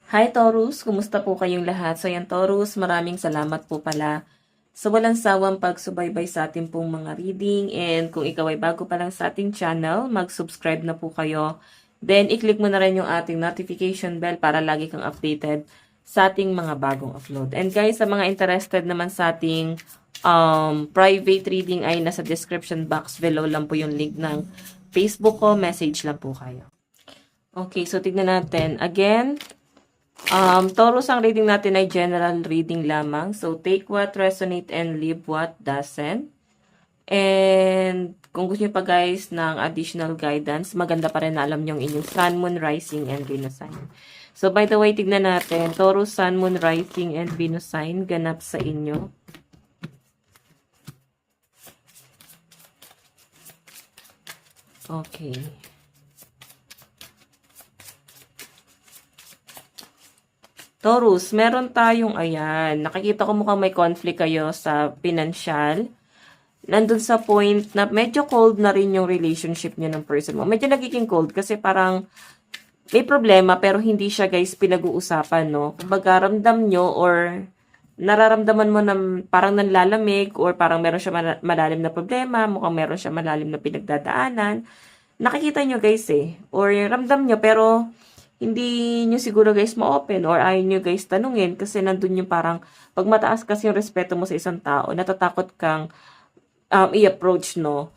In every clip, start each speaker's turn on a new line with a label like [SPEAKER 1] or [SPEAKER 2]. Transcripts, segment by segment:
[SPEAKER 1] Hi Taurus, kumusta po kayong lahat? So yan Taurus, maraming salamat po pala sa walang sawang pagsubaybay sa ating pong mga reading, and kung ikaw ay bago pa lang sa ating channel, mag-subscribe na po kayo. Then i-click mo na rin yung ating notification bell para lagi kang updated sa ating mga bagong upload. And guys, sa mga interested naman sa ating private reading ay nasa description box below lang po yung link ng Facebook ko, message lang po kayo. Okay, so tignan natin. Again, Taurus, ang reading natin ay general reading lamang. So, take what resonate and leave what doesn't. And kung gusto nyo pa guys ng additional guidance, maganda pa rin na alam nyo inyong Sun, Moon, Rising, and Venus sign. So, by the way, tignan natin. Taurus, Sun, Moon, Rising, and Venus sign ganap sa inyo. Okay. Taurus, meron tayong, ayan, nakikita ko mukhang may conflict kayo sa financial. Nandun sa point na medyo cold na rin yung relationship niyo ng person mo. Medyo nagiging cold kasi parang may problema pero hindi siya guys pinag-uusapan, no? Kumbaga ramdam nyo or nararamdaman mo na parang nanlalamig or parang meron siya malalim na problema, mukhang meron siya malalim na pinagdadaanan. Nakikita nyo guys or ramdam nyo pero hindi nyo siguro guys ma-open or ayaw nyo guys tanungin kasi nandun yung parang pag mataas kasi yung respeto mo sa isang tao, natatakot kang i-approach, no?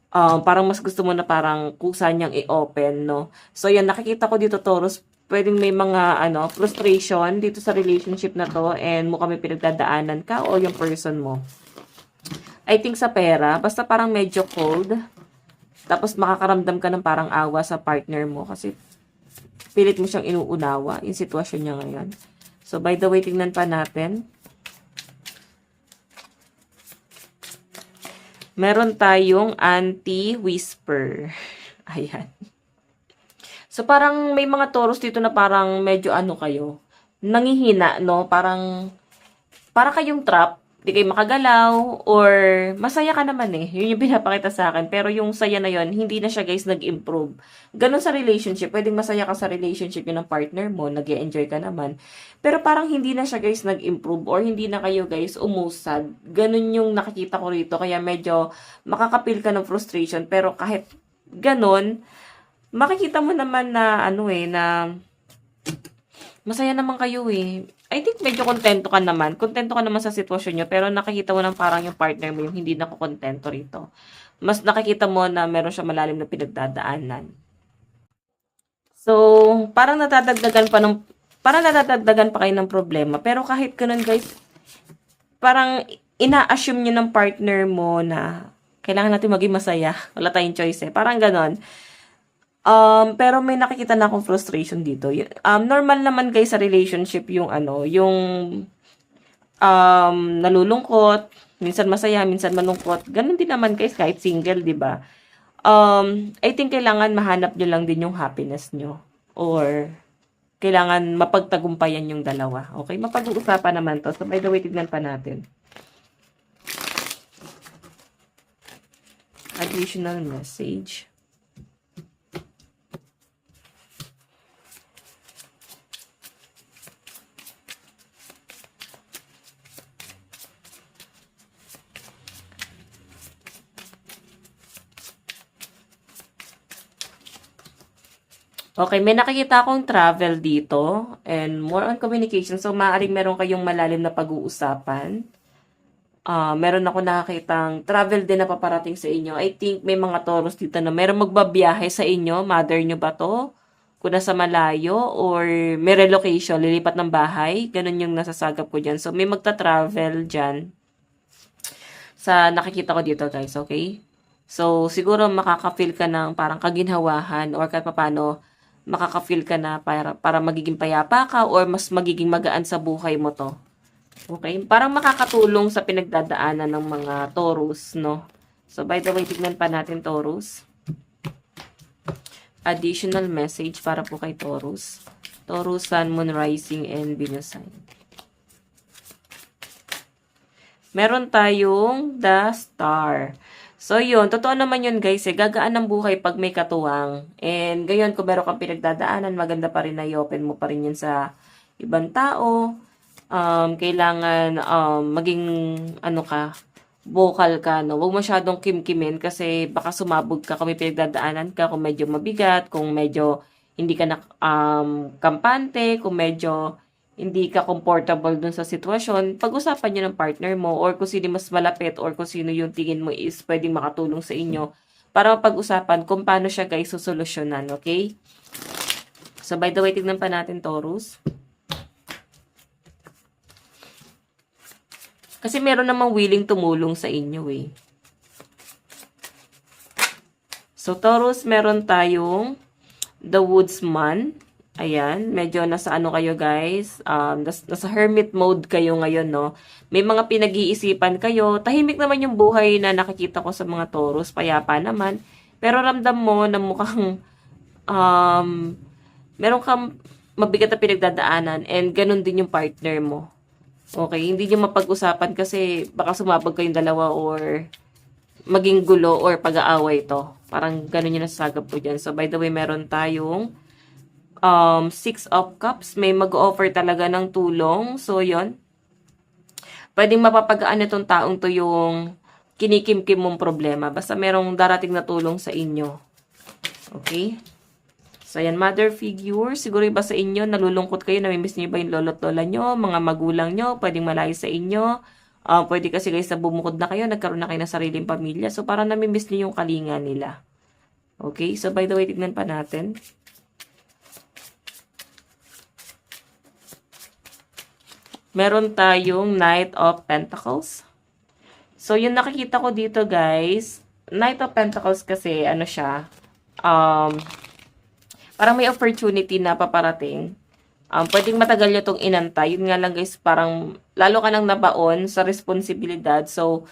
[SPEAKER 1] Parang mas gusto mo na parang kusa niyang i-open, no? So, yan, nakikita ko dito, Taurus, pwedeng may mga, frustration dito sa relationship na to and mukhang may pinagdadaanan ka o yung person mo. I think sa pera, basta parang medyo cold, tapos makakaramdam ka ng parang awa sa partner mo kasi pilit mo siyang inuunawa yung sitwasyon niya ngayon. So, by the way, tingnan pa natin. Meron tayong anti-whisper. Ayan. So, parang may mga Taurus dito na parang medyo kayo, nangihina, no? Parang kayong trap, di kayo makagalaw, or masaya ka naman Yun yung pinapakita sa akin. Pero yung saya na yun, hindi na siya guys nag-improve. Ganon sa relationship, pwedeng masaya ka sa relationship yun ng partner mo, nag-e-enjoy ka naman. Pero parang hindi na siya guys nag-improve or hindi na kayo guys umusad. Ganon yung nakikita ko rito. Kaya medyo makakapil ka ng frustration. Pero kahit ganon, makikita mo naman na na masaya naman kayo I think medyo kontento ka naman. Kontento ka naman sa sitwasyon nyo. Pero nakikita mo lang parang yung partner mo yung hindi nakokontento rito. Mas nakikita mo na meron siya malalim na pinagdadaanan. So, parang natatagdagan pa kayo ng problema. Pero kahit ganun guys, parang ina-assume nyo ng partner mo na kailangan natin maging masaya. Wala tayong choice Parang ganon. Pero may nakikita na akong frustration dito. Normal naman guys sa relationship yung yung nalulungkot, minsan masaya, minsan malungkot. Ganun din naman guys kahit single, 'di ba? I think kailangan mahanap nyo lang din yung happiness nyo or kailangan mapagtagumpayan yung dalawa. Okay? Mapag-uusapan naman to. So by the way, tignan pa natin. Additional message. Okay, may nakikita akong travel dito and more on communication. So, maaaring meron kayong malalim na pag-uusapan. Meron ako nakakitang travel din na paparating sa inyo. I think may mga Taurus dito na meron magbabiyahe sa inyo. Mother nyo ba to? Kung nasa malayo or may relocation, lilipat ng bahay. Ganun yung nasasagap ko dyan. So, may magta-travel dyan sa nakikita ko dito guys, okay? So, siguro makaka-feel ka ng parang kaginhawahan or kahit paano makaka-feel ka na para magiging payapa ka or mas magiging magaan sa buhay mo to. Okay? Parang makakatulong sa pinagdadaanan ng mga Taurus, no? So, by the way, tignan pa natin Taurus. Additional message para po kay Taurus. Taurus, Sun, Moon, Rising, and Venus sign. Meron tayong the Star. So, yun. Totoo naman yun, guys. Gagaan ang buhay pag may katuwang. And, gayon, kung meron kang pinagdadaanan, maganda pa rin na i-open mo pa rin yun sa ibang tao. Kailangan maging ano ka, vocal ka, no? Huwag masyadong kimkimin kasi baka sumabog ka kung may pinagdadaanan ka, kung medyo mabigat, kung medyo hindi ka na kampante, kung medyo hindi ka comfortable dun sa sitwasyon, pag-usapan nyo ng partner mo or kung sino mas malapit or kung sino yung tingin mo is pwedeng makatulong sa inyo para mapag-usapan kung paano siya guys susolusyonan, okay? So, by the way, tignan pa natin, Taurus. Kasi meron namang willing tumulong sa inyo eh. So, Taurus, meron tayong The Woodsman. Ayan, medyo nasa ano kayo guys, nasa hermit mode kayo ngayon, no? May mga pinag-iisipan kayo. Tahimik naman yung buhay na nakikita ko sa mga Taurus, payapa naman. Pero ramdam mo na mukhang meron kang mabigat na pinagdadaanan and ganun din yung partner mo. Okay, hindi nyo mapag-usapan kasi baka sumabog kayong dalawa or maging gulo or pag-aaway to. Parang ganun yung nasasagap po dyan. So, by the way, meron tayong Six of Cups. May mag-offer talaga ng tulong. So, yon pwedeng mapapagaan itong taong to yung kinikimkim mong problema. Basta merong darating na tulong sa inyo. Okay? So, ayan, mother figure. Siguro iba sa inyo, nalulungkot kayo, namimiss niyo ba yung lolo't lola nyo, mga magulang nyo, pwedeng malayo sa inyo. Pwede kasi guys na bumukod na kayo, nagkaroon na kayo ng sariling pamilya. So, parang namimiss niyo yung kalinga nila. Okay? So, by the way, tignan pa natin. Meron tayong Knight of Pentacles. So, yung nakikita ko dito, guys, Knight of Pentacles kasi, ano siya, parang may opportunity na paparating. Pwedeng matagal nyo itong inantay. Yun nga lang guys, parang lalo ka nang nabaon sa responsibilidad. So,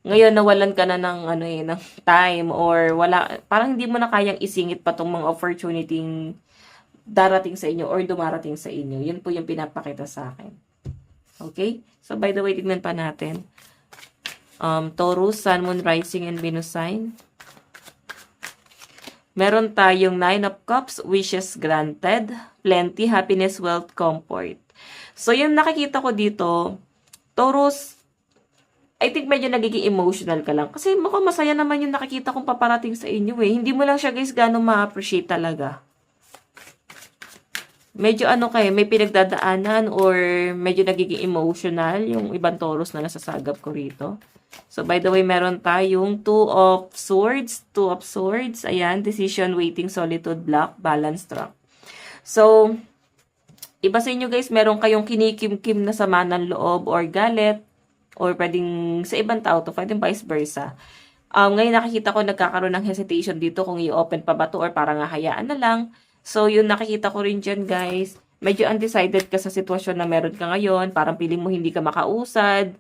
[SPEAKER 1] ngayon nawalan ka na ng, ng time or wala, parang hindi mo na kayang isingit pa itong mga opportunity darating sa inyo or dumarating sa inyo. Yun po yung pinapakita sa akin. Okay? So, by the way, tignan pa natin. Taurus, Sun, Moon, Rising, and Venus sign. Meron tayong Nine of Cups, wishes granted, plenty, happiness, wealth, comfort. So, yung nakikita ko dito, Taurus, I think medyo nagiging emotional ka lang. Kasi mukhang masaya naman yung nakikita kong paparating sa inyo eh. Hindi mo lang siya guys gano'ng ma-appreciate talaga. Medyo may pinagdadaanan or medyo nagiging emotional yung ibang Taurus na nasasagap ko rito. So, by the way, meron tayong Two of Swords. Ayan, decision, waiting, solitude, block, balance, trap. So, iba sa inyo guys, meron kayong kinikimkim na sama ng loob or galit or pwedeng sa ibang tao to, pwedeng vice versa. Ngayon nakikita ko nagkakaroon ng hesitation dito kung i-open pa ba to or parang hayaan na lang. So, yun nakikita ko rin dyan guys. Medyo undecided ka sa sitwasyon na meron ka ngayon. Parang piling mo hindi ka makausad.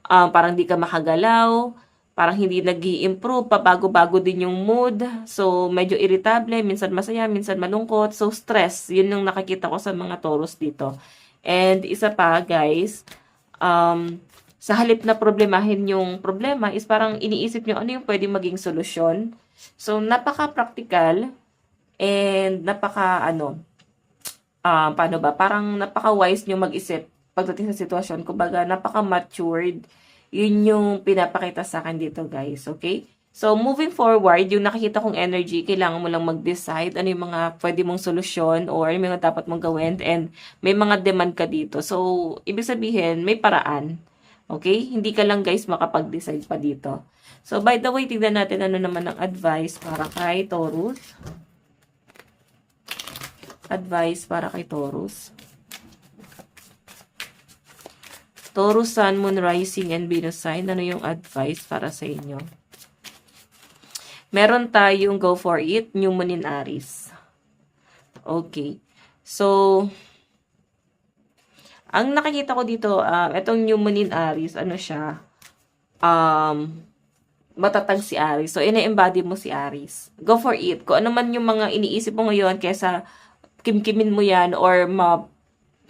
[SPEAKER 1] Parang hindi ka makagalaw, parang hindi nag-i-improve, pabago-bago din yung mood. So, medyo irritable, minsan masaya, minsan malungkot. So, stress. Yun yung nakikita ko sa mga Taurus dito. And isa pa, guys, sa halip na problemahin yung problema is parang iniisip nyo ano yung pwedeng maging solusyon. So, napaka-practical and paano ba? Parang napaka-wise nyo mag-isip pagdating sa sitwasyon, kumbaga napaka-matured, yun yung pinapakita sa akin dito guys, okay? So, moving forward, yung nakikita kong energy, kailangan mo lang mag-decide ano yung mga pwede mong solusyon or ano yung mga dapat mong gawin and may mga demand ka dito. So, ibig sabihin, may paraan, okay? Hindi ka lang guys makapag-decide pa dito. So, by the way, tignan natin ano naman ang advice para kay Taurus. Advice para kay Taurus. Taurus, Sun, Moon, Rising, and Venus sign. Ano yung advice para sa inyo? Meron tayong go for it, New Moon in Aries. Okay. So, ang nakikita ko dito, itong New Moon in Aries, ano siya? Matatag si Aries. So, ina-embody mo si Aries. Go for it. Kung ano man yung mga iniisip mo ngayon, kesa kimkimin mo yan or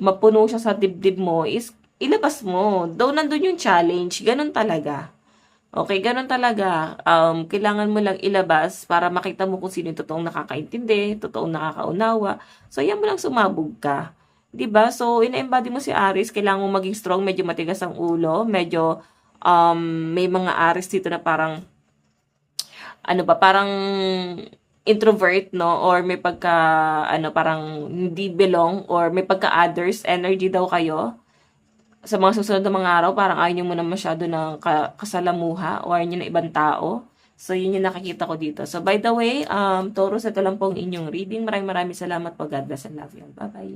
[SPEAKER 1] mapuno siya sa dibdib mo, is ilabas mo. Daw nandun yung challenge. Ganun talaga. Okay, ganun talaga. Kailangan mo lang ilabas para makita mo kung sino yung totoong nakakaintindi, totoong nakakaunawa. So, yan mo lang sumabog ka. 'Di ba? So, ina-embody mo si Aries, kailangan mo maging strong, medyo matigas ang ulo, medyo may mga Aries dito na parang ano ba, parang introvert, no? Or may pagka, ano, parang hindi belong, or may pagka-others energy daw kayo. Sa mga susunod na mga araw, parang ayaw nyo muna masyado ng kasalamuha, or ayaw nyo ng ibang tao. So, yun yung nakikita ko dito. So, by the way, Taurus, ito lang pong inyong reading. Maraming salamat po. God bless and love you. Bye-bye.